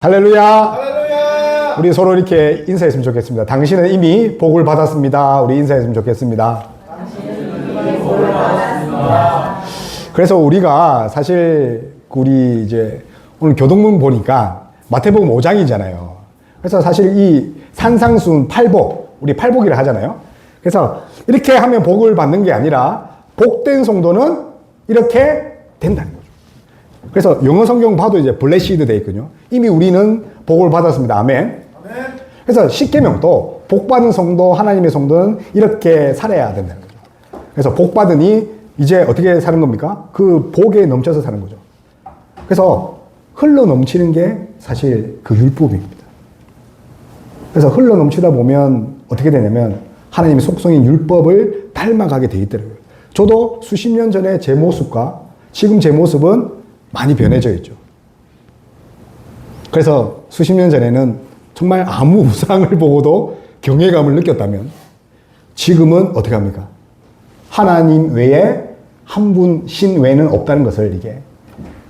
할렐루야. 할렐루야! 우리 서로 이렇게 인사했으면 좋겠습니다. 당신은 이미 복을 받았습니다. 우리 인사했으면 좋겠습니다. 그래서 우리가 사실 우리 이제 오늘 교동문 보니까 마태복음 5장이잖아요. 그래서 사실 이 산상수훈 팔복, 우리 팔복이라 하잖아요. 그래서 이렇게 하면 복을 받는 게 아니라 복된 성도는 이렇게 된다는 거죠. 그래서 영어 성경 봐도 이제 블레시드 돼 있거든요. 이미 우리는 복을 받았습니다. 아멘. 그래서 십계명도 복 받은 성도, 하나님의 성도는 이렇게 살아야 된다는 거죠. 그래서 복 받으니 이제 어떻게 사는 겁니까? 그 복에 넘쳐서 사는 거죠. 그래서 흘러 넘치는 게 사실 그 율법입니다. 그래서 흘러 넘치다 보면 어떻게 되냐면 하나님의 속성인 율법을 닮아가게 돼 있더라고요. 저도 수십 년 전에 제 모습과 지금 제 모습은 많이 변해져 있죠. 그래서 수십 년 전에는 정말 아무 우상을 보고도 경외감을 느꼈다면 지금은 어떻게 합니까? 하나님 외에 한 분 신 외에는 없다는 것을 이게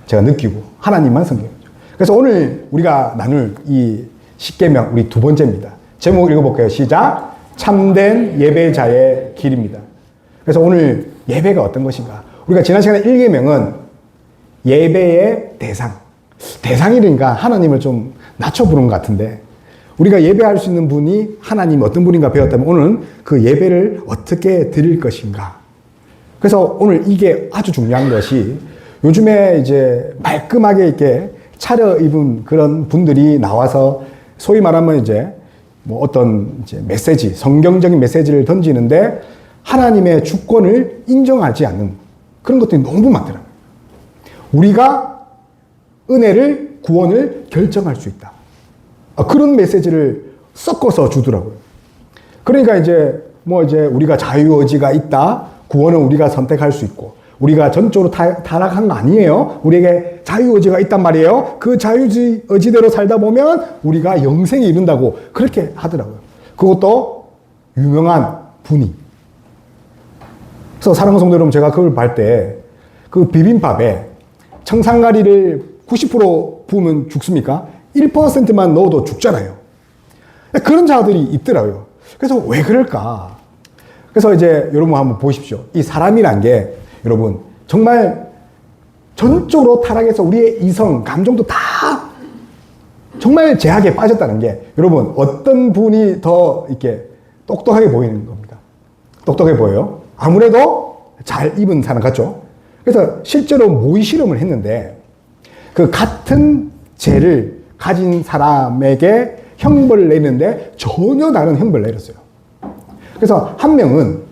제가 느끼고 하나님만 섬기는 거죠. 그래서 오늘 우리가 나눌 이 십계명 우리 두 번째입니다. 제목 읽어볼게요. 시작. 참된 예배자의 길입니다. 그래서 오늘 예배가 어떤 것인가? 우리가 지난 시간에 1계명은 예배의 대상이니까 하나님을 좀 낮춰 부른 것 같은데 우리가 예배할 수 있는 분이 하나님 어떤 분인가 배웠다면 오늘은 그 예배를 어떻게 드릴 것인가. 그래서 오늘 이게 아주 중요한 것이 요즘에 이제 말끔하게 이렇게 차려입은 그런 분들이 나와서 소위 말하면 이제 뭐 어떤 이제 메시지, 성경적인 메시지를 던지는데 하나님의 주권을 인정하지 않는 그런 것들이 너무 많더라고요. 우리가 은혜를, 구원을 결정할 수 있다. 그런 메시지를 섞어서 주더라고요. 그러니까 이제 우리가 자유의지가 있다. 구원은 우리가 선택할 수 있고, 우리가 전적으로 타락한 거 아니에요. 우리에게 자유의지가 있단 말이에요. 그 자유의지대로 살다 보면 우리가 영생에 이른다고 그렇게 하더라고요. 그것도 유명한 분이. 그래서 사랑하는 성도 여러분, 제가 그걸 볼 때 그 비빔밥에 청산가리를 90% 부으면 죽습니까? 1%만 넣어도 죽잖아요. 그런 자들이 있더라고요. 그래서 왜 그럴까? 그래서 이제 여러분 한번 보십시오. 이 사람이란 게 여러분 정말 전적으로 타락해서 우리의 이성, 감정도 다 정말 제약에 빠졌다는 게 여러분 어떤 분이 더 이렇게 똑똑하게 보이는 겁니다. 똑똑해 보여요. 아무래도 잘 입은 사람 같죠? 그래서 실제로 모의 실험을 했는데 그 같은 죄를 가진 사람에게 형벌을 내는데 전혀 다른 형벌을 내렸어요. 그래서 한 명은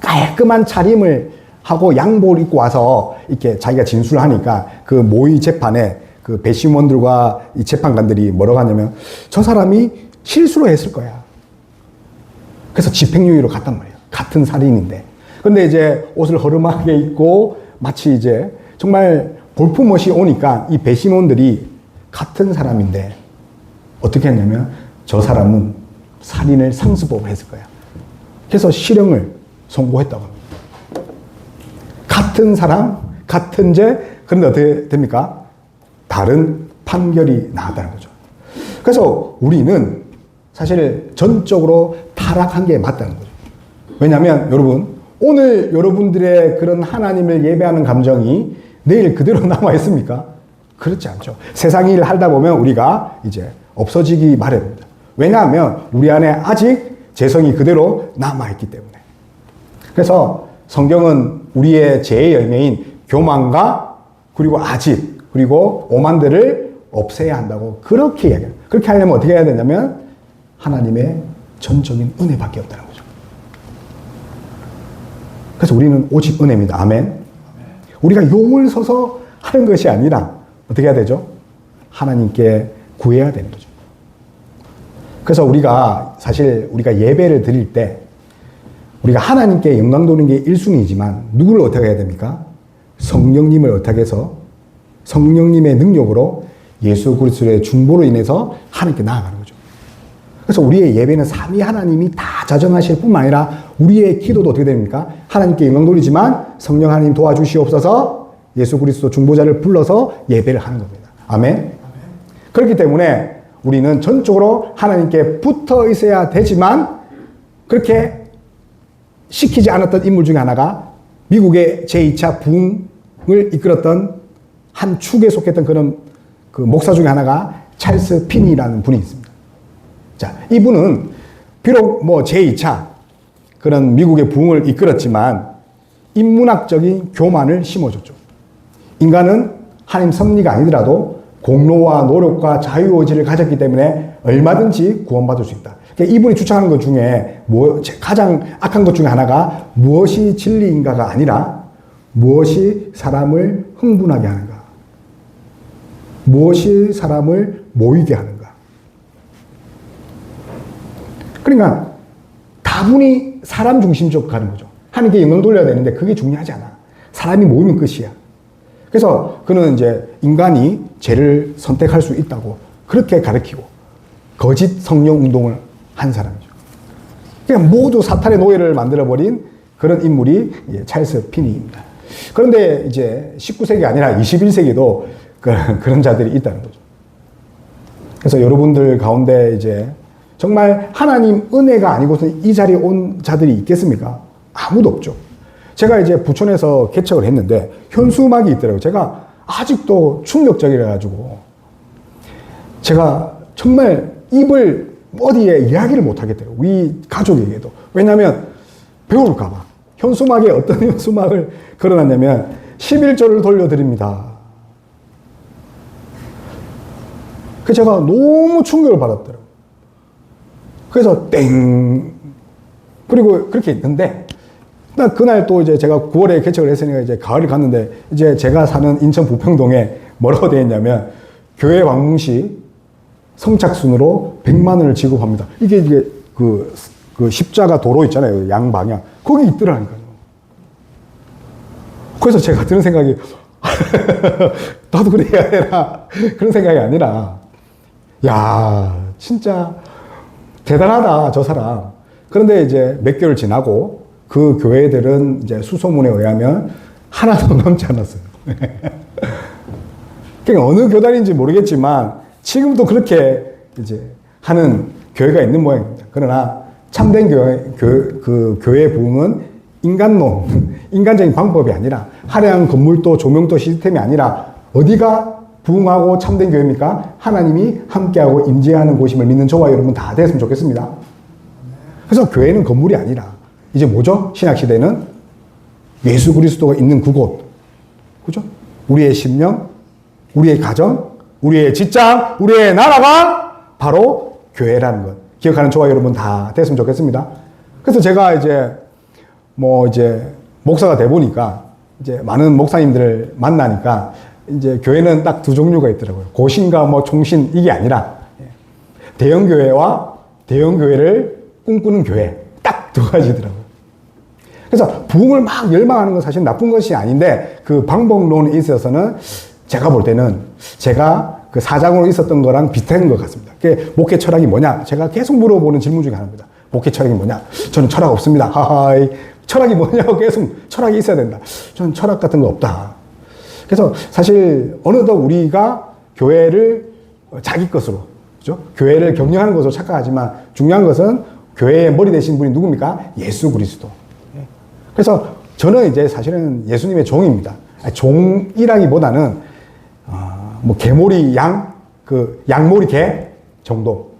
깔끔한 차림을 하고 양복을 입고 와서 이렇게 자기가 진술을 하니까 그 모의 재판에 그 배심원들과 이 재판관들이 뭐라고 하냐면 저 사람이 실수로 했을 거야. 그래서 집행유예로 갔단 말이에요. 같은 살인인데. 근데 이제 옷을 허름하게 입고 마치 이제 정말 볼품없이 오니까 이 배심원들이 같은 사람인데 어떻게 했냐면 저 사람은 살인을 상습범을 했을 거야. 그래서 실형을 선고했다고 합니다. 같은 사람, 같은 죄, 그런데 어떻게 됩니까? 다른 판결이 나왔다는 거죠. 그래서 우리는 사실 전적으로 타락한 게 맞다는 거죠. 왜냐하면 여러분 오늘 여러분들의 그런 하나님을 예배하는 감정이 내일 그대로 남아있습니까? 그렇지 않죠. 세상 일을 하다 보면 우리가 이제 없어지기 마련입니다. 왜냐하면 우리 안에 아직 죄성이 그대로 남아있기 때문에. 그래서 성경은 우리의 죄의 열매인 교만과 그리고 아집 그리고 오만들을 없애야 한다고 그렇게 이야기해요. 그렇게 하려면 어떻게 해야 되냐면 하나님의 전적인 은혜밖에 없다는 거죠. 그래서 우리는 오직 은혜입니다. 아멘. 우리가 용을 서서 하는 것이 아니라 어떻게 해야 되죠? 하나님께 구해야 되는 거죠. 그래서 우리가 사실 우리가 예배를 드릴 때 우리가 하나님께 영광 돌리는 게 1순위이지만 누구를 어떻게 해야 됩니까? 성령님을 어떻게 해서 성령님의 능력으로 예수 그리스도의 중보로 인해서 하나님께 나아가는 거죠. 그래서 우리의 예배는 삼위 하나님이 다 자정하실 뿐만 아니라 우리의 기도도 어떻게 됩니까? 하나님께 영광 돌리지만 성령 하나님 도와주시옵소서 예수 그리스도 중보자를 불러서 예배를 하는 겁니다. 아멘. 그렇기 때문에 우리는 전적으로 하나님께 붙어 있어야 되지만 그렇게 시키지 않았던 인물 중에 하나가 미국의 제2차 부흥을 이끌었던 한 축에 속했던 그런 그 목사 중에 하나가 찰스 피니라는 분이 있습니다. 자, 이분은 비록 뭐 제2차 그런 미국의 부흥을 이끌었지만 인문학적인 교만을 심어줬죠. 인간은 하나님 섭리가 아니더라도 공로와 노력과 자유의지를 가졌기 때문에 얼마든지 구원받을 수 있다. 그러니까 이분이 주장하는 것 중에 가장 악한 것 중에 하나가 무엇이 진리인가가 아니라 무엇이 사람을 흥분하게 하는가, 무엇이 사람을 모이게 하는가. 그러니까 다분히 사람 중심적으로 가는 거죠. 하나님께 영광 돌려야 되는데 그게 중요하지 않아. 사람이 모이면 끝이야. 그래서 그는 이제 인간이 죄를 선택할 수 있다고 그렇게 가르치고 거짓 성령 운동을 한 사람이죠. 그냥 모두 사탄의 노예를 만들어버린 그런 인물이 찰스 피니입니다. 그런데 이제 19세기 아니라 21세기도 그런 자들이 있다는 거죠. 그래서 여러분들 가운데 이제 정말 하나님 은혜가 아니고서는 이 자리에 온 자들이 있겠습니까? 아무도 없죠. 제가 이제 부천에서 개척을 했는데 현수막이 있더라고요. 제가 아직도 충격적이라가지고 제가 정말 입을 어디에 이야기를 못 하겠더라고요. 우리 가족에게도. 왜냐하면 배울까봐. 현수막에 어떤 현수막을 걸어놨냐면 11조를 돌려드립니다. 그래서 제가 너무 충격을 받았더라고요. 그래서 땡. 그리고 그렇게 있는데 그날 또 이제 제가 9월에 개척을 했으니까 이제 가을에 갔는데 이제 제가 사는 인천 부평동에 뭐라고 되어 있냐면 교회 방문 시 성착순으로 100만 원을 지급합니다. 이게 그 십자가 도로 있잖아요. 양방향. 거기 있더라니까요. 그래서 제가 드는 생각이 나도 그래야 되나 그런 생각이 아니라 야 진짜 대단하다 저 사람. 그런데 이제 몇 개월 지나고 그 교회들은 이제 수소문에 의하면 하나도 남지 않았어요. 그러니까 어느 교단인지 모르겠지만 지금도 그렇게 이제 하는 교회가 있는 모양입니다. 그러나 참된 교회 부흥은 인간론, 인간적인 방법이 아니라 화려한 건물도 조명도 시스템이 아니라 어디가 부흥하고 참된 교회입니까? 하나님이 함께하고 임재하는 곳임을 믿는 저와 여러분 다 됐으면 좋겠습니다. 그래서 교회는 건물이 아니라 이제 뭐죠? 신약시대는 예수 그리스도가 있는 그곳. 그죠? 우리의 심령, 우리의 가정, 우리의 직장, 우리의 나라가 바로 교회라는 것. 기억하는 저와 여러분 다 됐으면 좋겠습니다. 그래서 제가 이제 목사가 돼 보니까 이제 많은 목사님들을 만나니까 이제 교회는 딱 두 종류가 있더라고요. 고신과 총신 이게 아니라 대형교회와 대형교회를 꿈꾸는 교회. 딱 두 가지더라고요. 그래서 부흥을 막 열망하는 건 사실 나쁜 것이 아닌데 그 방법론에 있어서는 제가 볼 때는 제가 그 사장으로 있었던 거랑 비슷한 것 같습니다. 목회 철학이 뭐냐? 제가 계속 물어보는 질문 중에 하나입니다. 목회 철학이 뭐냐? 저는 철학 없습니다. 하하이. 철학이 뭐냐고 계속 철학이 있어야 된다. 저는 철학 같은 거 없다. 그래서 사실 어느덧 우리가 교회를 자기 것으로, 그죠? 교회를 격려하는 것으로 착각하지만 중요한 것은 교회의 머리 되신 분이 누굽니까? 예수 그리스도. 그래서 저는 이제 사실은 예수님의 종입니다. 종이라기보다는 개모리 양, 양모리 개 정도.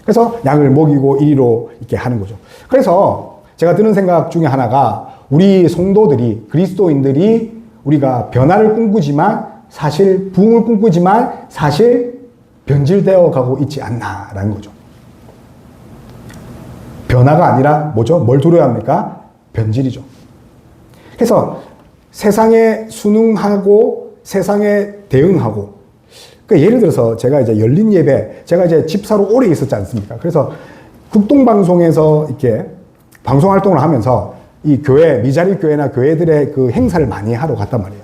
그래서 양을 먹이고 이리로 이렇게 하는 거죠. 그래서 제가 드는 생각 중에 하나가 우리 성도들이, 그리스도인들이 우리가 변화를 꿈꾸지만 사실 부흥을 꿈꾸지만 사실 변질되어 가고 있지 않나라는 거죠. 변화가 아니라 뭐죠? 뭘 두려워야 합니까? 변질이죠. 그래서 세상에 순응하고 세상에 대응하고 그러니까 예를 들어서 제가 이제 열린 예배, 제가 이제 집사로 오래 있었지 않습니까? 그래서 국동방송에서 이렇게 방송 활동을 하면서 이 교회, 미자리 교회나 교회들의 그 행사를 많이 하러 갔단 말이에요.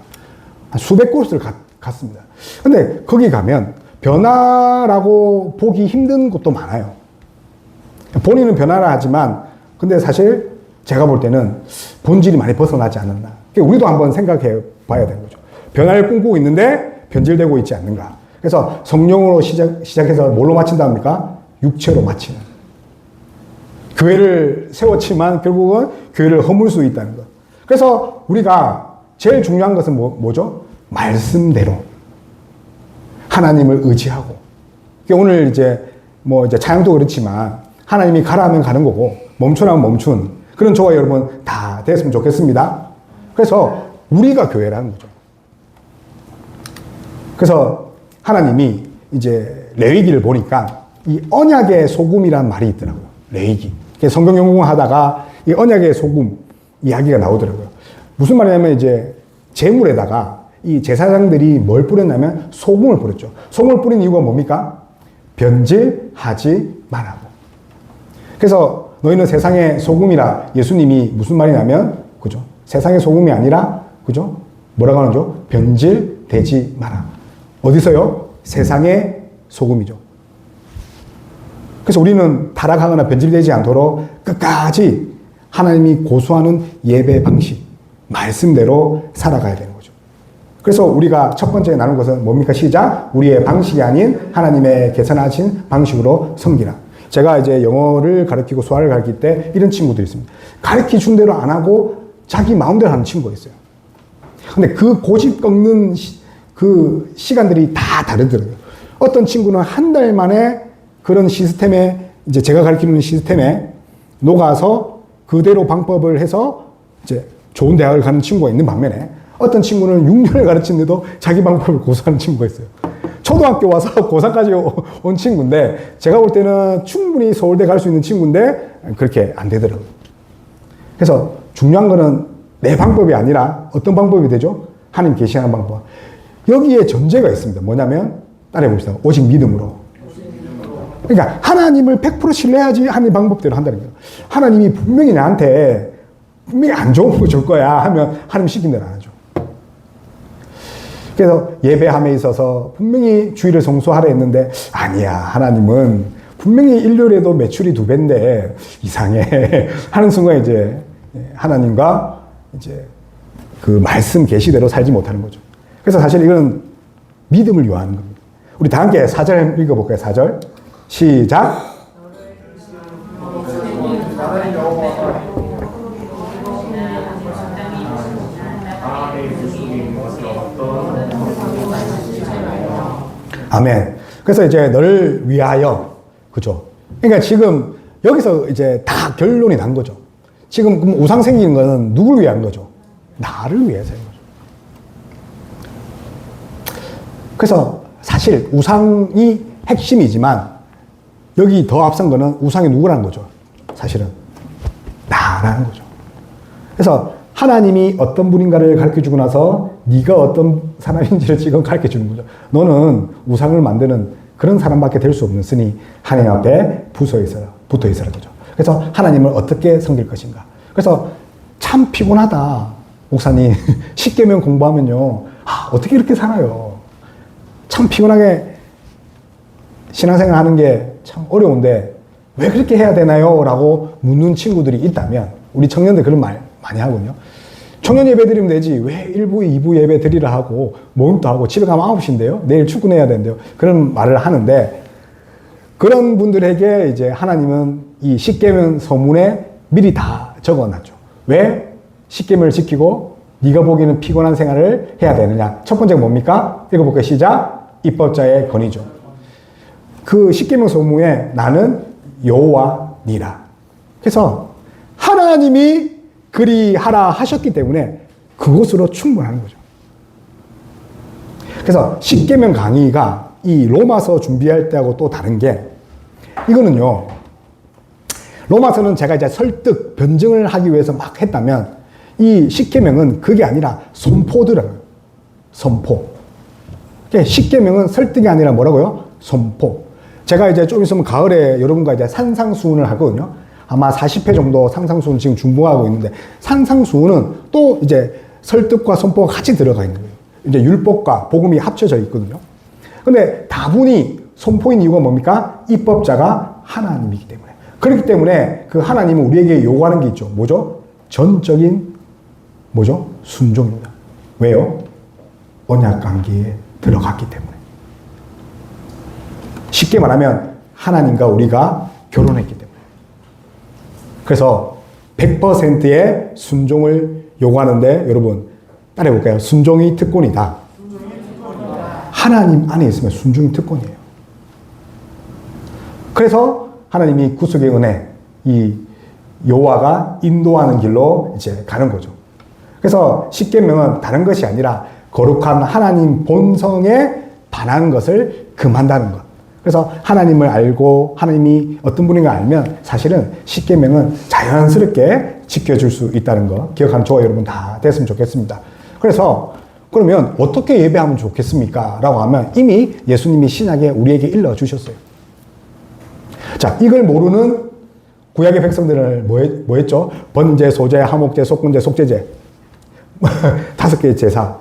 한 수백 곳을 갔습니다. 근데 거기 가면 변화라고 보기 힘든 곳도 많아요. 본인은 변화라 하지만, 근데 사실 제가 볼 때는 본질이 많이 벗어나지 않았나. 우리도 한번 생각해 봐야 되는 거죠. 변화를 꿈꾸고 있는데 변질되고 있지 않는가. 그래서 성령으로 시작해서 뭘로 마친다 합니까? 육체로 마치는. 교회를 세웠지만 결국은 교회를 허물 수 있다는 것. 그래서 우리가 제일 중요한 것은 뭐죠? 말씀대로 하나님을 의지하고. 오늘 이제 찬양도 그렇지만 하나님이 가라 하면 가는 거고 멈추라면 멈춘 그런 저와 여러분 다 됐으면 좋겠습니다. 그래서 우리가 교회라는 거죠. 그래서 하나님이 이제 레위기를 보니까 이 언약의 소금이라는 말이 있더라고요. 레위기. 성경 연구하다가 이 언약의 소금 이야기가 나오더라고요. 무슨 말이냐면 이제 제물에다가 이 제사장들이 뭘 뿌렸냐면 소금을 뿌렸죠. 소금을 뿌린 이유가 뭡니까? 변질하지 말라고. 그래서 너희는 세상의 소금이라 예수님이 무슨 말이냐면 그죠? 세상의 소금이 아니라 그죠? 뭐라고 하는죠? 변질되지 마라. 어디서요? 세상의 소금이죠. 그래서 우리는 타락하거나 변질되지 않도록 끝까지 하나님이 고수하는 예배 방식, 말씀대로 살아가야 되는 거죠. 그래서 우리가 첫 번째 나눈 것은 뭡니까? 시작. 우리의 방식이 아닌 하나님의 개선하신 방식으로 섬기라. 제가 이제 영어를 가르치고 수학을 가르칠 때 이런 친구들이 있습니다. 가르치 준 대로 안 하고 자기 마음대로 하는 친구가 있어요. 근데 그 고집 꺾는 그 시간들이 다 다르더라고요. 어떤 친구는 한 달 만에 그런 시스템에, 이제 제가 가르치는 시스템에 녹아서 그대로 방법을 해서 이제 좋은 대학을 가는 친구가 있는 반면에 어떤 친구는 6년을 가르치는데도 자기 방법을 고수하는 친구가 있어요. 초등학교 와서 고3까지 온 친구인데 제가 볼 때는 충분히 서울대 갈 수 있는 친구인데 그렇게 안 되더라고요. 그래서 중요한 거는 내 방법이 아니라 어떤 방법이 되죠? 하나님 계시하는 방법. 여기에 전제가 있습니다. 뭐냐면 따라해 봅시다. 오직 믿음으로. 그러니까 하나님을 100% 신뢰해야지 하나님 방법대로 한다는 거예요. 하나님이 분명히 나한테 분명히 안 좋은 거 줄 거야 하면 하나님 시킨 대로 안 하죠. 그래서 예배함에 있어서 분명히 주일을 성수하라 했는데 아니야, 하나님은 분명히 일요일에도 매출이 2배인데 이상해 하는 순간 이제 하나님과 이제 그 말씀 계시대로 살지 못하는 거죠. 그래서 사실 이건 믿음을 요하는 겁니다. 우리 다 함께 4절 읽어볼까요? 4절 시작. 아멘. 그래서 이제 너를 위하여, 그죠? 그러니까 지금 여기서 이제 다 결론이 난 거죠. 지금 우상 생기는 거는 누굴 위한 거죠? 나를 위해서인 거죠. 그래서 사실 우상이 핵심이지만 여기 더 앞선 거는 우상이 누구라는 거죠? 사실은 나라는 거죠. 그래서 하나님이 어떤 분인가를 가르쳐주고 나서 네가 어떤 사람인지를 지금 가르쳐주는 거죠. 너는 우상을 만드는 그런 사람밖에 될 수 없으니 하나님 앞에 붙어 있어라 거죠. 그래서 하나님을 어떻게 섬길 것인가. 그래서 참 피곤하다. 목사님 10계명 공부하면요. 어떻게 이렇게 살아요. 참 피곤하게 신앙생활 하는 게 참 어려운데 왜 그렇게 해야 되나요? 라고 묻는 친구들이 있다면 우리 청년들 그런 말 많이 하거든요. 청년 예배 드리면 되지 왜 1부, 2부 예배 드리라 하고 모임도 하고 집에 가면 9시인데요. 내일 출근해야 되는데요. 그런 말을 하는데 그런 분들에게 이제 하나님은 이 십계명 서문에 미리 다 적어놨죠. 왜 십계명을 지키고 네가 보기에는 피곤한 생활을 해야 되느냐. 첫 번째가 뭡니까? 읽어볼까요? 시작. 입법자의 권위죠. 그 십계명 서문에 나는 여호와니라. 그래서 하나님이 그리하라 하셨기 때문에 그것으로 충분한 거죠. 그래서 십계명 강의가 이 로마서 준비할 때하고 또 다른 게 이거는요. 로마서는 제가 이제 설득, 변증을 하기 위해서 막 했다면 이 십계명은 그게 아니라 선포더라고요. 선포. 십계명은 설득이 아니라 뭐라고요? 선포. 제가 이제 좀 있으면 가을에 여러분과 이제 산상수훈을 하거든요. 아마 40회 정도 상상수훈 지금 준비하고 있는데 산상수훈은 또 이제 설득과 선포가 같이 들어가 있는 거예요. 이제 율법과 복음이 합쳐져 있거든요. 근데 다분히 선포인 이유가 뭡니까? 입법자가 하나님이기 때문에. 그렇기 때문에 그 하나님은 우리에게 요구하는 게 있죠. 뭐죠? 전적인 뭐죠? 순종입니다. 왜요? 언약 관계에 들어갔기 때문에. 쉽게 말하면 하나님과 우리가 결혼했기 때문에. 그래서 100%의 순종을 요구하는데 여러분 따라해볼까요? 순종이 특권이다. 하나님 안에 있으면 순종이 특권이에요. 그래서 하나님이 구속의 은혜, 이 여호와가 인도하는 길로 이제 가는 거죠. 그래서 십계명은 다른 것이 아니라 거룩한 하나님 본성에 반하는 것을 금한다는 것. 그래서 하나님을 알고 하나님이 어떤 분인가 알면 사실은 십계명은 자연스럽게 지켜줄 수 있다는 거 기억하는 저와 여러분 다 됐으면 좋겠습니다. 그래서 그러면 어떻게 예배하면 좋겠습니까? 라고 하면 이미 예수님이 신약에 우리에게 일러주셨어요. 자, 이걸 모르는 구약의 백성들은 뭐 했죠? 번제, 소제, 하목제, 속건제, 속죄제. 5개의 제사.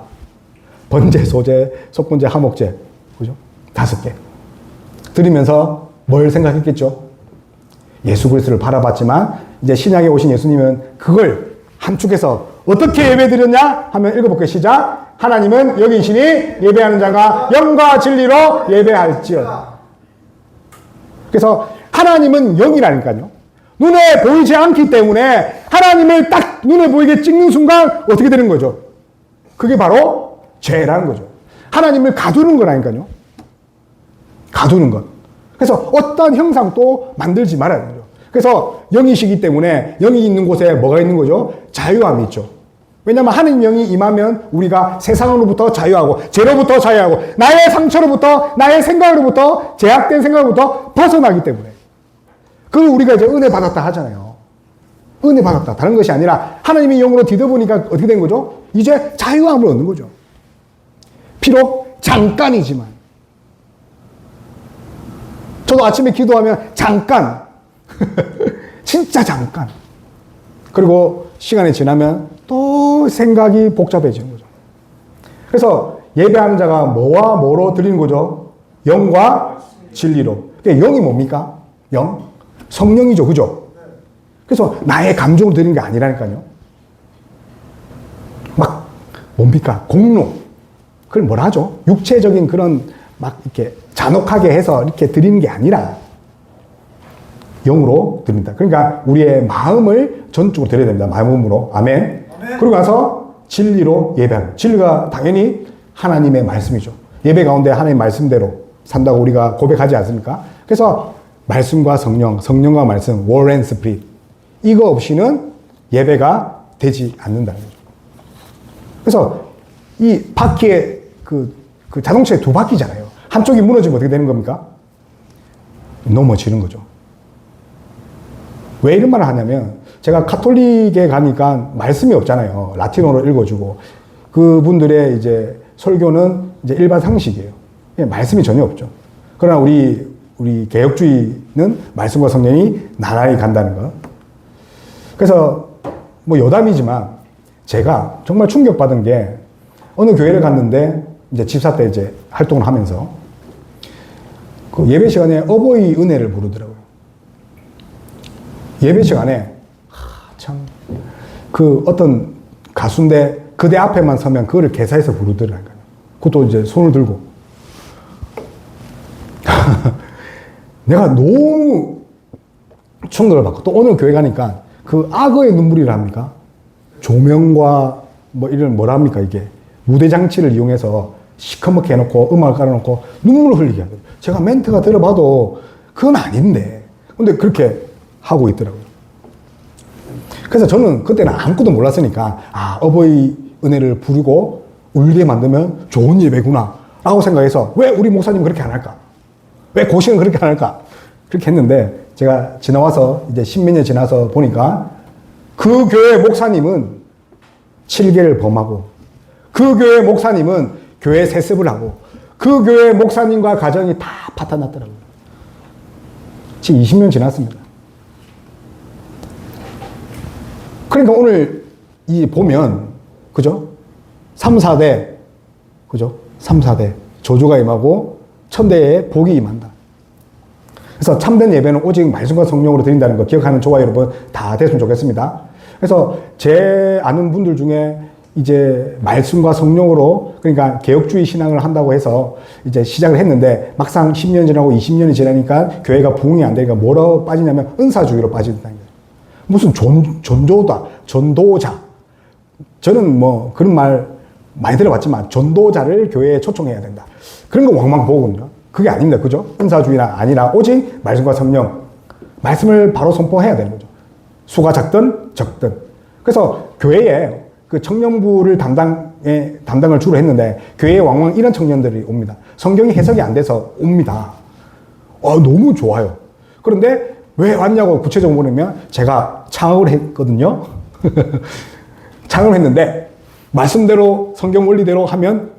번제, 소제, 속건제, 하목제. 그죠? 5개. 드리면서 뭘 생각했겠죠? 예수 그리스도를 바라봤지만 이제 신약에 오신 예수님은 그걸 함축해서 어떻게 예배드렸냐? 하면 읽어볼게요. 시작. 하나님은 여기시니 예배하는 자가 영과 진리로 예배할지어다. 그래서 하나님은 영이라니까요. 눈에 보이지 않기 때문에 하나님을 딱 눈에 보이게 찍는 순간 어떻게 되는 거죠? 그게 바로 죄라는 거죠. 하나님을 가두는 거라니까요. 가두는 것. 그래서 어떤 형상도 만들지 말아야 되죠. 그래서 영이시기 때문에 영이 있는 곳에 뭐가 있는 거죠? 자유함이 있죠. 왜냐하면 하나님 영이 임하면 우리가 세상으로부터 자유하고 죄로부터 자유하고 나의 상처로부터 나의 생각으로부터 제약된 생각으로부터 벗어나기 때문에 그걸 우리가 이제 은혜 받았다 하잖아요. 은혜 받았다. 다른 것이 아니라 하나님이 영으로 뒤덮으니까 어떻게 된 거죠? 이제 자유함을 얻는 거죠. 비록 잠깐이지만 저도 아침에 기도하면 잠깐 진짜 잠깐 그리고 시간이 지나면 또 생각이 복잡해지는 거죠. 그래서 예배하는 자가 뭐와 뭐로 드리는 거죠? 영과 진리로. 그러니까 영이 뭡니까? 영? 성령이죠. 그죠? 그래서 나의 감정으로 드리는 게 아니라니까요. 막 뭡니까? 공로. 그걸 뭐라 하죠? 육체적인 그런 막 이렇게 잔혹하게 해서 이렇게 드리는 게 아니라 영으로 드립니다. 그러니까 우리의 마음을 전적으로 드려야 됩니다. 마음으로. 아멘. 그리고 나서 진리로 예배하는. 진리가 당연히 하나님의 말씀이죠. 예배 가운데 하나님의 말씀대로 산다고 우리가 고백하지 않습니까? 그래서 말씀과 성령, 성령과 말씀, word and spirit. 이거 없이는 예배가 되지 않는다는 거죠. 그래서 이 바퀴에 그 자동차에 2바퀴잖아요. 한쪽이 무너지면 어떻게 되는 겁니까? 넘어지는 거죠. 왜 이런 말을 하냐면 제가 카톨릭에 가니까 말씀이 없잖아요. 라틴어로 읽어주고 그분들의 이제 설교는 이제 일반 상식이에요. 말씀이 전혀 없죠. 그러나 우리 개혁주의는 말씀과 성령이 나란히 간다는 거. 그래서 뭐 여담이지만 제가 정말 충격받은 게 어느 교회를 갔는데 이제 집사 때 이제 활동을 하면서 그 예배 시간에 어버이 은혜를 부르더라고요. 예배 시간에 참 그 어떤 가수인데 그대 앞에만 서면 그거를 개사해서 부르더라고요. 그것도 이제 손을 들고 내가 너무 충격을 받고 또 오늘 교회 가니까 그 악어의 눈물이라 합니까? 조명과 뭐 이런 뭐라 합니까 이게 무대 장치를 이용해서 시커멓게 해놓고 음악을 깔아놓고 눈물을 흘리게 하거든요. 제가 멘트가 들어봐도 그건 아닌데 근데 그렇게 하고 있더라고요. 그래서 저는 그때는 아무것도 몰랐으니까 어버이 은혜를 부르고 울게 만들면 좋은 예배구나 라고 생각해서 왜 우리 목사님 그렇게 안 할까? 왜 고시는 그렇게 안 할까? 그렇게 했는데 제가 지나와서 이제 10몇 년 지나서 보니까 그 교회 목사님은 7계를 범하고 그 교회 목사님은 교회 세습을 하고 그 교회 목사님과 가정이 다 파탄났더라고요. 지금 20년 지났습니다. 그러니까 오늘 이 보면 그죠? 3, 4대 그죠? 3, 4대 조주가 임하고 천대에 복이 임한다. 그래서 참된 예배는 오직 말씀과 성령으로 드린다는 거 기억하는 저와 여러분 다 됐으면 좋겠습니다. 그래서 제 아는 분들 중에 이제 말씀과 성령으로 그러니까 개혁주의 신앙을 한다고 해서 이제 시작을 했는데 막상 10년 지나고 20년이 지나니까 교회가 부흥이 안 되니까 뭐라고 빠지냐면 은사주의로 빠진다는 거예요. 무슨 전도자. 저는 뭐 그런 말 많이 들어봤지만 전도자를 교회에 초청해야 된다. 그런 거 왕왕 보거든요. 그게 아닙니다. 그죠? 은사주의가 아니라 오직 말씀과 성령. 말씀을 바로 선포해야 되는 거죠. 수가 작든 적든. 그래서 교회에 그 청년부를 담당을 주로 했는데 교회에 왕왕 이런 청년들이 옵니다. 성경이 해석이 안 돼서 옵니다. 너무 좋아요. 그런데 왜 왔냐고 구체적으로 물으면 제가 창업을 했거든요. 창업을 했는데 말씀대로 성경 원리대로 하면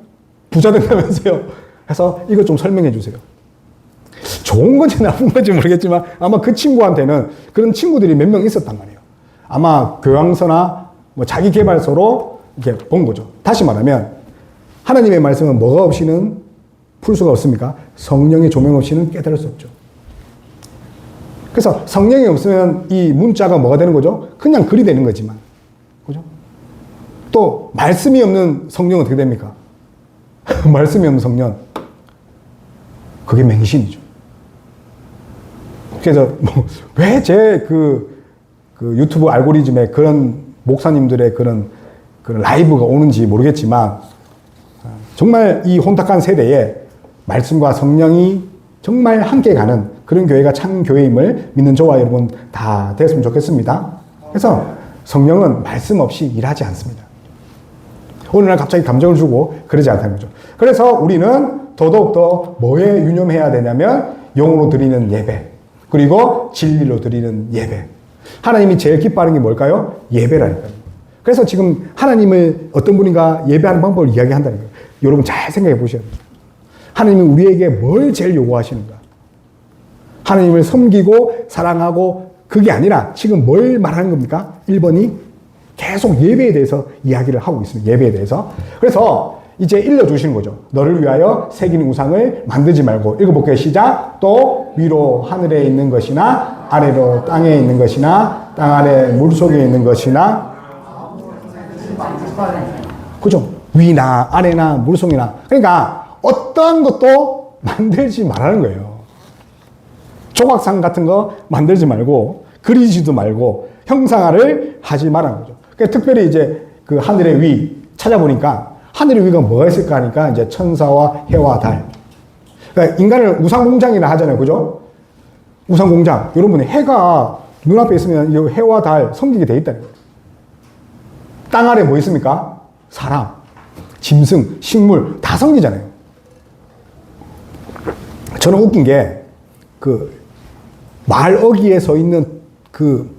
부자 된다면서요. 그래서 이거 좀 설명해 주세요. 좋은 건지 나쁜 건지 모르겠지만 아마 그 친구한테는 그런 친구들이 몇 명 있었단 말이에요. 아마 교양서나 뭐 자기 개발서로 이렇게 본 거죠. 다시 말하면 하나님의 말씀은 뭐가 없이는 풀 수가 없습니까? 성령의 조명 없이는 깨달을 수 없죠. 그래서 성령이 없으면 이 문자가 뭐가 되는 거죠? 그냥 글이 되는 거지만. 그죠? 또 말씀이 없는 성령은 어떻게 됩니까? 말씀이 없는 성령. 그게 맹신이죠. 그래서 왜 제 그 유튜브 알고리즘에 그런 목사님들의 그런 라이브가 오는지 모르겠지만 정말 이 혼탁한 세대에 말씀과 성령이 정말 함께 가는 그런 교회가 참 교회임을 믿는 저와 여러분 다 됐으면 좋겠습니다. 그래서 성령은 말씀 없이 일하지 않습니다. 어느 날 갑자기 감정을 주고 그러지 않다는 거죠. 그래서 우리는 더더욱더 뭐에 유념해야 되냐면 영으로 드리는 예배, 그리고 진리로 드리는 예배. 하나님이 제일 기뻐하는 게 뭘까요? 예배라니까요. 그래서 지금 하나님을 어떤 분인가 예배하는 방법을 이야기한다는 거예요. 여러분 잘 생각해 보셔야 돼요. 하나님은 우리에게 뭘 제일 요구하시는가? 하나님을 섬기고 사랑하고 그게 아니라 지금 뭘 말하는 겁니까? 1번이 계속 예배에 대해서 이야기를 하고 있습니다. 예배에 대해서. 그래서 이제 일러주시는 거죠. 너를 위하여 새긴 우상을 만들지 말고. 읽어볼게요. 시작. 또 위로 하늘에 있는 것이나 아래로 땅에 있는 것이나 땅 아래 물속에 있는 것이나 그죠? 위나 아래나 물속이나 그러니까 어떠한 것도 만들지 말라는 거예요. 조각상 같은 거 만들지 말고 그리지도 말고 형상화를 하지 말라는 거죠. 그러니까 특별히 이제 그 하늘의 위 찾아보니까 하늘의 위가 뭐가 있을까 하니까 이제 천사와 해와 달. 그러니까 인간을 우상공장이라 하잖아요. 그죠? 우상공장. 여러분의 해가 눈앞에 있으면 이 해와 달 섬기게 돼 있다는 거예요. 땅 아래 뭐 있습니까? 사람, 짐승, 식물 다 섬기잖아요. 저는 웃긴 게 그 말어기에 서 있는 그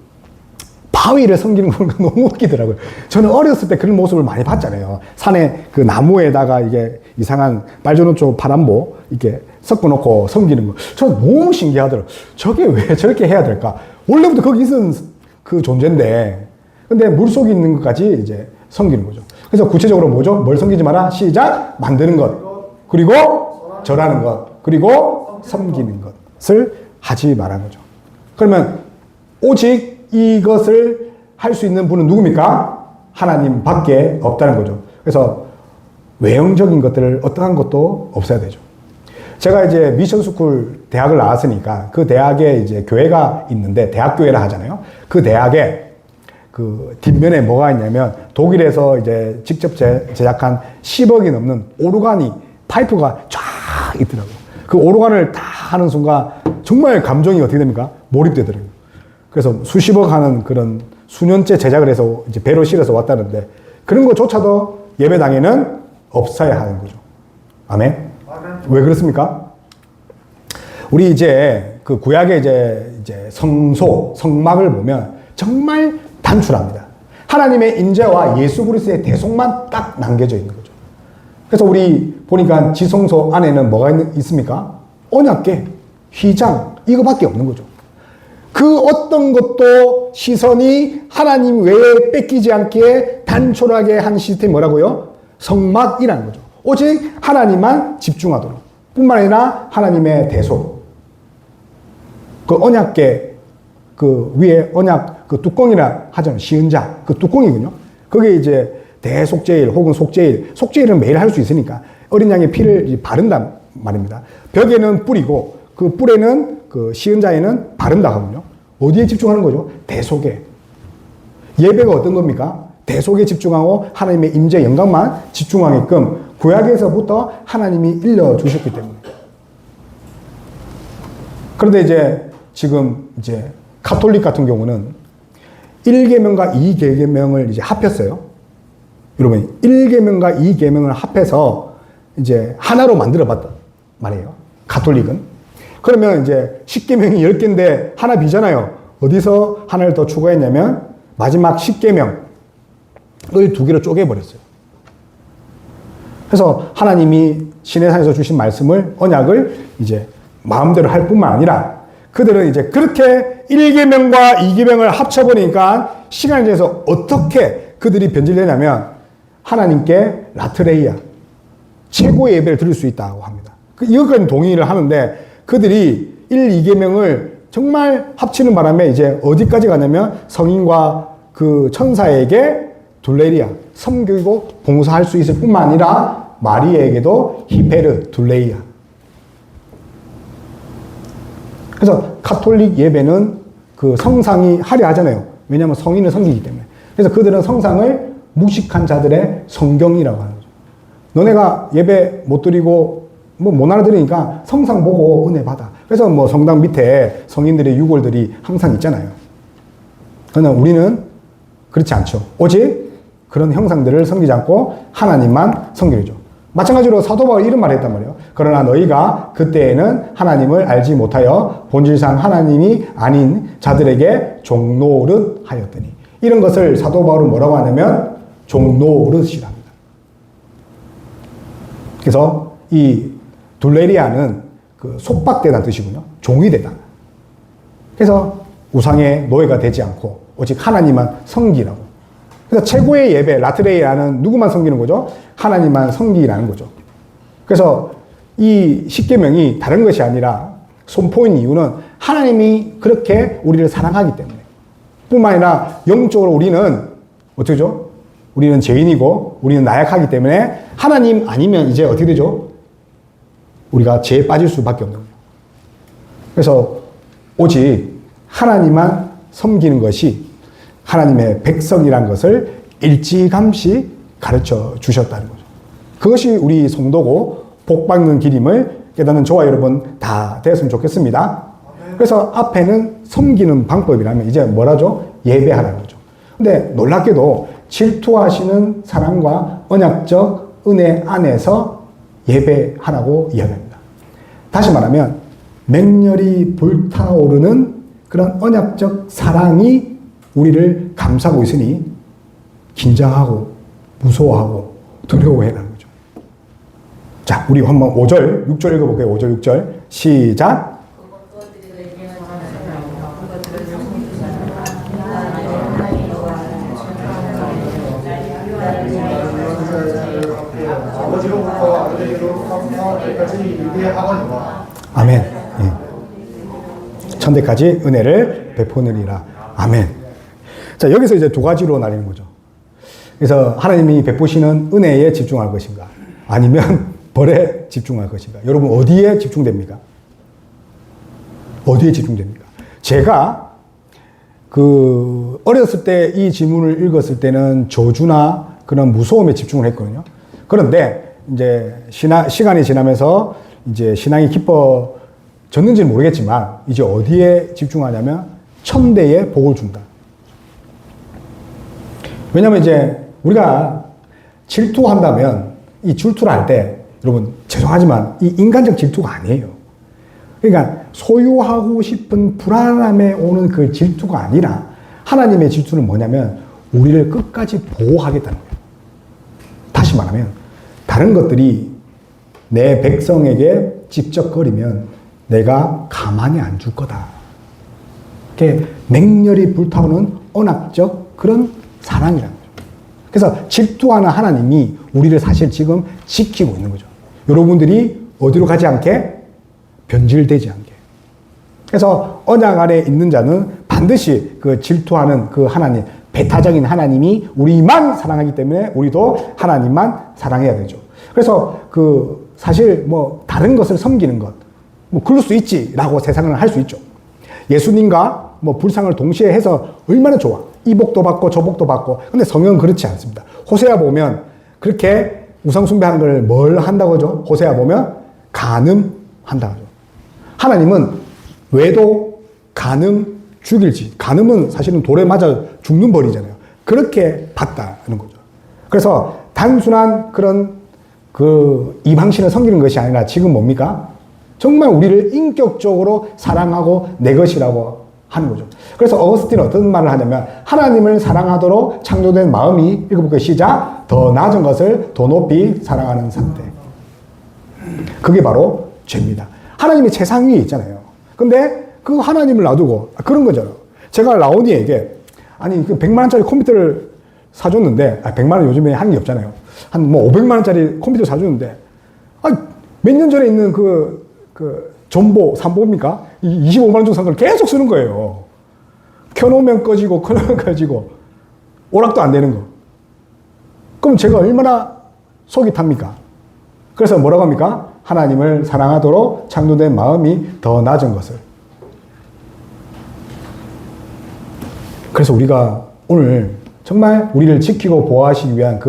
바위를 섬기는 건 너무 웃기더라고요. 저는 어렸을 때 그런 모습을 많이 봤잖아요. 산에 그 나무에다가 이게 이상한 빨주노초 파란보 이렇게 섞어놓고 섬기는 거. 저는 너무 신기하더라고요. 저게 왜 저렇게 해야 될까? 원래부터 거기 있은 그 존재인데. 근데 물속에 있는 것까지 이제 섬기는 거죠. 그래서 구체적으로 뭐죠? 뭘 섬기지 마라? 시작! 만드는 것. 그리고 절하는 것. 그리고 섬기는 것을 하지 말라는 거죠. 그러면 오직 이것을 할 수 있는 분은 누굽니까? 하나님 밖에 없다는 거죠. 그래서 외형적인 것들을 어떠한 것도 없어야 되죠. 제가 이제 미션스쿨 대학을 나왔으니까 그 대학에 이제 교회가 있는데 대학교회라 하잖아요. 그 대학에 그 뒷면에 뭐가 있냐면 독일에서 이제 직접 제작한 10억이 넘는 오르간이 파이프가 쫙 있더라고요. 그 오르간을 다 하는 순간 정말 감정이 어떻게 됩니까? 몰입되더라고요. 그래서 수십억 하는 그런 수년째 제작을 해서 이제 배로 실어서 왔다는데 그런 것조차도 예배당에는 없어야 하는 거죠. 아멘? 왜 그렇습니까? 우리 이제 그 구약의 이제 성소, 성막을 보면 정말 단출합니다. 하나님의 인재와 예수 그리스도의 대속만 딱 남겨져 있는 거죠. 그래서 우리 보니까 지성소 안에는 뭐가 있습니까? 언약궤, 휘장, 이거밖에 없는 거죠. 그 어떤 것도 시선이 하나님 외에 뺏기지 않게 단촐하게 한 시스템이 뭐라고요? 성막이라는 거죠. 오직 하나님만 집중하도록. 뿐만 아니라 하나님의 대속. 그 언약궤 그 위에 언약 그 뚜껑이라 하잖아요. 시은자. 그 뚜껑이군요. 그게 이제 대속죄일 혹은 속죄일. 속죄일은 매일 할 수 있으니까 어린 양의 피를 바른단 말입니다. 벽에는 뿌리고 그 뿔에는 그 시은 자에는 바른다 하군요. 어디에 집중하는 거죠? 대속에. 예배가 어떤 겁니까? 대속에 집중하고 하나님의 임재 영광만 집중하게끔 구약에서부터 하나님이 일러주셨기 때문에. 그런데 이제 지금 이제 가톨릭 같은 경우는 1계명과 2계명을 이제 합했어요. 여러분, 1계명과 2계명을 합해서 이제 하나로 만들어 봤단 말이에요. 가톨릭은. 그러면 이제 10계명이 10개인데 하나 비잖아요. 어디서 하나를 더 추가했냐면 마지막 10계명을 2개로 쪼개버렸어요. 그래서 하나님이 시내산에서 주신 말씀을, 언약을 이제 마음대로 할 뿐만 아니라 그들은 이제 그렇게 1계명과 2계명을 합쳐버리니까 시간이 지나서 어떻게 그들이 변질되냐면 하나님께 라트레이아, 최고의 예배를 드릴 수 있다고 합니다. 이것까지 동의를 하는데 그들이 1, 2계명을 정말 합치는 바람에 이제 어디까지 가냐면 성인과 그 천사에게 둘레리아, 섬기고 봉사할 수 있을 뿐만 아니라 마리아에게도 히페르, 둘레이아. 그래서 가톨릭 예배는 그 성상이 화려하잖아요. 왜냐하면 성인을 섬기기 때문에. 그래서 그들은 성상을 무식한 자들의 성경이라고 하는 거죠. 너네가 예배 못 드리고 뭐 못 알아들으니까 성상 보고 은혜 받아. 그래서 뭐 성당 밑에 성인들의 유골들이 항상 있잖아요. 그러나 우리는 그렇지 않죠. 오직 그런 형상들을 섬기지 않고 하나님만 섬기죠. 마찬가지로 사도 바울이 이런 말을 했단 말이에요. 그러나 너희가 그때에는 하나님을 알지 못하여 본질상 하나님이 아닌 자들에게 종노릇 하였더니. 이런 것을 사도 바울은 뭐라고 하냐면 종노릇이랍니다. 그래서 이 둘레리아는 그 속박되다는 뜻이군요. 종이 되다. 그래서 우상의 노예가 되지 않고 오직 하나님만 섬기라고. 그래서 최고의 예배, 라트레이아는 누구만 섬기는 거죠? 하나님만 섬기라는 거죠. 그래서 이 십계명이 다른 것이 아니라 손포인 이유는 하나님이 그렇게 우리를 사랑하기 때문에. 뿐만 아니라 영적으로 우리는 어떻게죠? 우리는 죄인이고 우리는 나약하기 때문에 하나님 아니면 이제 어떻게 되죠? 우리가 죄에 빠질 수밖에 없는 거예요. 그래서 오직 하나님만 섬기는 것이 하나님의 백성이란 것을 일찌감치 가르쳐 주셨다는 거죠. 그것이 우리 성도고 복받는 길임을 깨닫는 저와 여러분 다 되었으면 좋겠습니다. 그래서 앞에는 섬기는 방법이라면 이제 뭐라죠? 예배하라는 거죠. 근데 놀랍게도 질투하시는 사랑과 언약적 은혜 안에서 예배하라고 이야기합니다. 다시 말하면 맹렬히 불타오르는 그런 언약적 사랑이 우리를 감싸고 있으니 긴장하고 무서워하고 두려워해라는 거죠. 자, 우리 한번 5절, 6절 읽어볼게요. 5절, 6절 시작. 아멘. 예. 천대까지 은혜를 베푸느니라. 아멘. 자, 여기서 이제 두 가지로 나뉘는 거죠. 그래서 하나님이 베푸시는 은혜에 집중할 것인가? 아니면 벌에 집중할 것인가? 여러분, 어디에 집중됩니까? 어디에 집중됩니까? 제가 어렸을 때 이 지문을 읽었을 때는 저주나 그런 무서움에 집중을 했거든요. 그런데 이제 시간이 지나면서 이제 신앙이 깊어졌는지는 모르겠지만 이제 어디에 집중하냐면 천대의 복을 준다. 왜냐면 이제 우리가 질투한다면 이 질투를 할 때 여러분 죄송하지만 이 인간적 질투가 아니에요. 그러니까 소유하고 싶은 불안함에 오는 그 질투가 아니라 하나님의 질투는 뭐냐면 우리를 끝까지 보호하겠다는 거예요. 다시 말하면 다른 것들이 내 백성에게 집적거리면 내가 가만히 안 줄 거다. 이렇게 맹렬히 불타오는 언약적 그런 사랑이라는 거죠. 그래서 질투하는 하나님이 우리를 사실 지금 지키고 있는 거죠. 여러분들이 어디로 가지 않게? 변질되지 않게. 그래서 언약 아래 있는 자는 반드시 그 질투하는 그 하나님, 배타적인 하나님이 우리만 사랑하기 때문에 우리도 하나님만 사랑해야 되죠. 그래서 사실 다른 것을 섬기는 것, 그럴 수 있지라고 세상은 할 수 있죠. 예수님과 불상을 동시에 해서 얼마나 좋아. 이 복도 받고 저 복도 받고. 근데 성경은 그렇지 않습니다. 호세아 보면 그렇게 우상 숭배하는 걸 뭘 한다고 하죠? 호세아 보면 간음한다고 하죠. 하나님은 외도, 간음, 죽일지. 간음은 사실은 돌에 맞아 죽는 벌이잖아요. 그렇게 봤다는 거죠. 그래서 단순한 그런 이방신을 섬기는 것이 아니라 지금 뭡니까? 정말 우리를 인격적으로 사랑하고 내 것이라고 하는 거죠. 그래서 어거스틴은 어떤 말을 하냐면 하나님을 사랑하도록 창조된 마음이 읽어볼게요. 시작. 더 낮은 것을 더 높이 사랑하는 상태. 그게 바로 죄입니다. 하나님이 세상 위에 있잖아요. 근데 그 하나님을 놔두고 그런 거잖아요. 제가 라온이에게 아니 100만 원짜리 컴퓨터를 사줬는데 100만 원 요즘에 하는 게 없잖아요. 한 500만 원짜리 컴퓨터 사줬는데 몇 년 전에 있는 전보, 삼보입니까? 25만 원 주고 산 걸 계속 쓰는 거예요. 켜놓으면 꺼지고, 켜놓으면 꺼지고, 오락도 안 되는 거. 그럼 제가 얼마나 속이 탑니까? 그래서 뭐라고 합니까? 하나님을 사랑하도록 창조된 마음이 더 낮은 것을. 그래서 우리가 오늘 정말 우리를 지키고 보호하시기 위한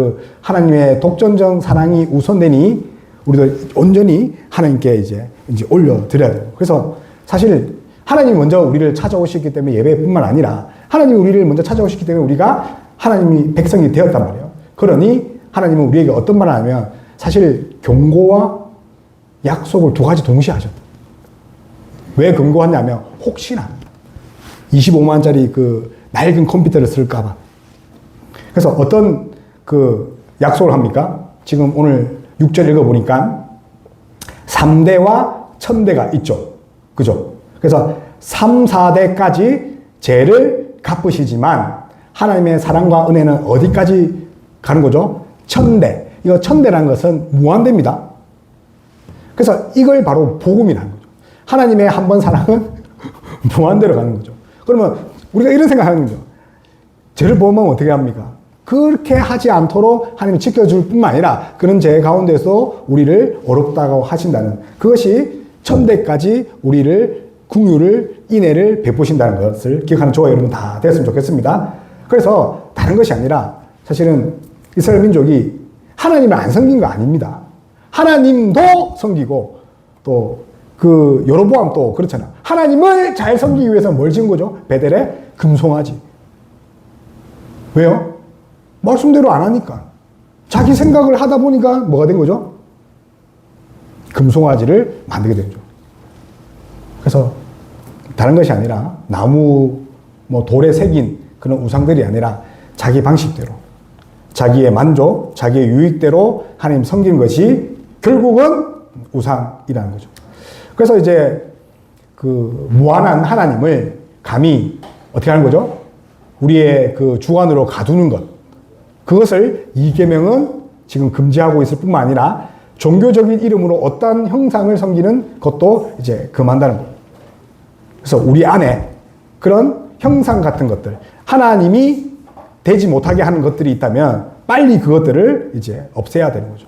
하나님의 독전적 사랑이 우선되니 우리도 온전히 하나님께 이제 올려드려야 돼요. 그래서 사실 하나님이 먼저 우리를 찾아오셨기 때문에 예배뿐만 아니라 하나님이 우리를 먼저 찾아오셨기 때문에 우리가 하나님이 백성이 되었단 말이에요. 그러니 하나님은 우리에게 어떤 말을 하면 사실 경고와 약속을 두 가지 동시에 하셨다. 왜 경고하냐면 혹시나 25만원짜리 낡은 컴퓨터를 쓸까봐. 그래서 어떤 약속을 합니까? 지금 오늘 6절 읽어보니까 3대와 1000대가 있죠. 그죠? 그래서 3, 4대까지 죄를 갚으시지만 하나님의 사랑과 은혜는 어디까지 가는 거죠? 1000대. 이거 1000대라는 것은 무한대입니다. 그래서 이걸 바로 복음이라는 거죠. 하나님의 한 번 사랑은 무한대로 가는 거죠. 그러면 우리가 이런 생각하는 거죠. 죄를 범하면 어떻게 합니까? 그렇게 하지 않도록 하나님이 지켜줄 뿐만 아니라 그런 죄 가운데서 우리를 어렵다고 하신다는 그것이 1000대까지 우리를 긍휼을 인애를 베푸신다는 것을 기억하는 저와 여러분 다 됐으면 좋겠습니다. 그래서 다른 것이 아니라 사실은 이스라엘 민족이 하나님을 안 섬긴 거 아닙니다. 하나님도 섬기고 또 여로보암 또 그렇잖아. 하나님을 잘 섬기기 위해서 뭘 지은 거죠? 베델에 금송아지. 왜요? 말씀대로 안 하니까. 자기 생각을 하다 보니까 뭐가 된 거죠? 금송아지를 만들게 된 거죠. 그래서 다른 것이 아니라 나무, 돌에 새긴 그런 우상들이 아니라 자기 방식대로, 자기의 만족, 자기의 유익대로 하나님 섬기는 것이 결국은 우상이라는 거죠. 그래서 이제 무한한 하나님을 감히 어떻게 하는 거죠? 우리의 주관으로 가두는 것. 그것을 이계명은 지금 금지하고 있을 뿐만 아니라 종교적인 이름으로 어떤 형상을 섬기는 것도 이제 금한다는 거예요. 그래서 우리 안에 그런 형상 같은 것들, 하나님이 되지 못하게 하는 것들이 있다면 빨리 그것들을 이제 없애야 되는 거죠.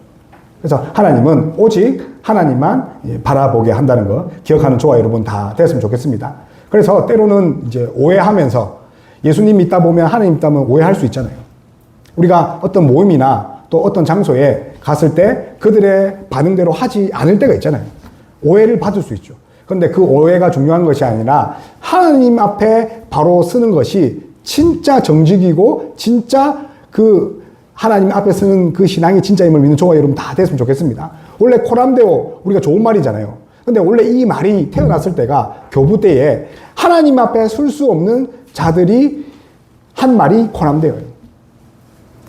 그래서 하나님은 오직 하나님만 바라보게 한다는 거 기억하는 저와 여러분 다 됐으면 좋겠습니다. 그래서 때로는 이제 오해하면서 예수님 믿다 보면 하나님 믿다면 오해할 수 있잖아요. 우리가 어떤 모임이나 또 어떤 장소에 갔을 때 그들의 반응대로 하지 않을 때가 있잖아요. 오해를 받을 수 있죠. 그런데 그 오해가 중요한 것이 아니라 하나님 앞에 바로 쓰는 것이 진짜 정직이고 진짜 하나님 앞에 쓰는 그 신앙이 진짜임을 믿는 저와 여러분 다 됐으면 좋겠습니다. 원래 코람데오 우리가 좋은 말이잖아요. 근데 원래 이 말이 태어났을 때가 교부 때에 하나님 앞에 쓸 수 없는 자들이 한 말이 코람데오예요.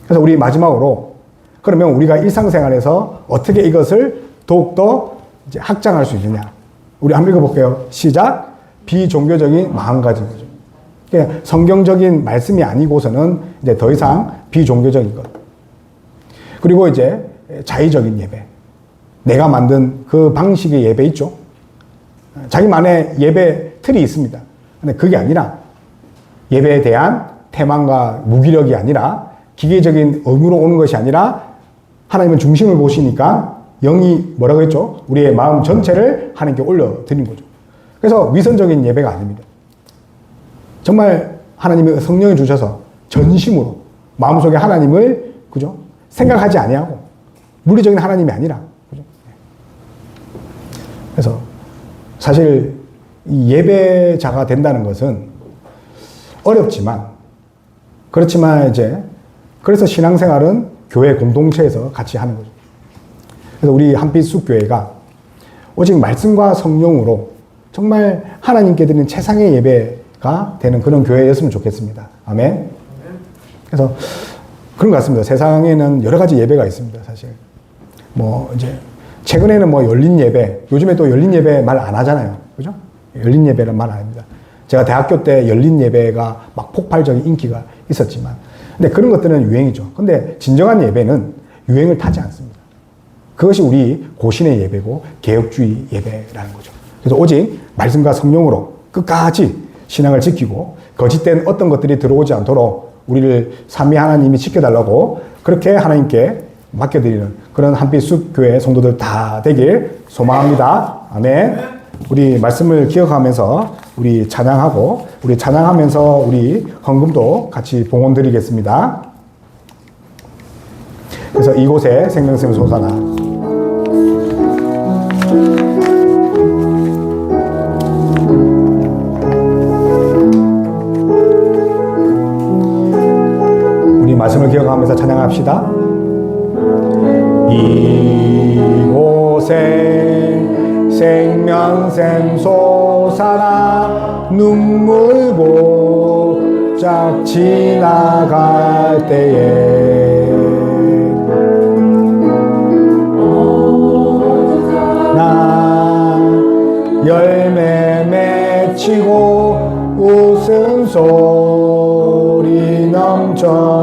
그래서 우리 마지막으로 그러면 우리가 일상생활에서 어떻게 이것을 더욱더 이제 확장할 수 있느냐. 우리 한번 읽어볼게요. 시작. 비종교적인 마음가짐이죠. 그러니까 성경적인 말씀이 아니고서는 이제 더 이상 비종교적인 것. 그리고 이제 자의적인 예배. 내가 만든 그 방식의 예배 있죠. 자기만의 예배 틀이 있습니다. 근데 그게 아니라 예배에 대한 태만과 무기력이 아니라 기계적인 의무로 오는 것이 아니라 하나님은 중심을 보시니까 영이 뭐라고 했죠? 우리의 마음 전체를 하나님께 올려드리는 거죠. 그래서 위선적인 예배가 아닙니다. 정말 하나님의 성령을 주셔서 전심으로 마음속에 하나님을 그죠? 생각하지 아니하고 물리적인 하나님이 아니라 그죠? 그래서 사실 이 예배자가 된다는 것은 어렵지만 그렇지만 이제 그래서 신앙생활은 교회 공동체에서 같이 하는 거죠. 그래서 우리 한빛숲교회가 오직 말씀과 성령으로 정말 하나님께 드리는 최상의 예배가 되는 그런 교회였으면 좋겠습니다. 아멘. 그래서 그런 것 같습니다. 세상에는 여러 가지 예배가 있습니다. 사실 뭐 이제 최근에는 뭐 열린 예배, 요즘에 또 열린 예배 말 안 하잖아요. 그죠? 열린 예배는 말 안 합니다. 제가 대학교 때 열린 예배가 막 폭발적인 인기가 있었지만 근데 그런 것들은 유행이죠. 근데 진정한 예배는 유행을 타지 않습니다. 그것이 우리 고신의 예배고 개혁주의 예배라는 거죠. 그래서 오직 말씀과 성령으로 끝까지 신앙을 지키고 거짓된 어떤 것들이 들어오지 않도록 우리를 삼위 하나님이 지켜달라고 그렇게 하나님께 맡겨드리는 그런 한빛숲교회 성도들 다 되길 소망합니다. 아멘. 우리 말씀을 기억하면서 우리 찬양하고 우리 찬양하면서 우리 헌금도 같이 봉헌 드리겠습니다. 그래서 이곳에 생명샘 솟아나 우리 말씀을 기억하면서 찬양합시다. 이곳에 생명샘 솟아나 눈물 보짝 지나갈 때에 나 열매 맺히고 웃음소리 넘쳐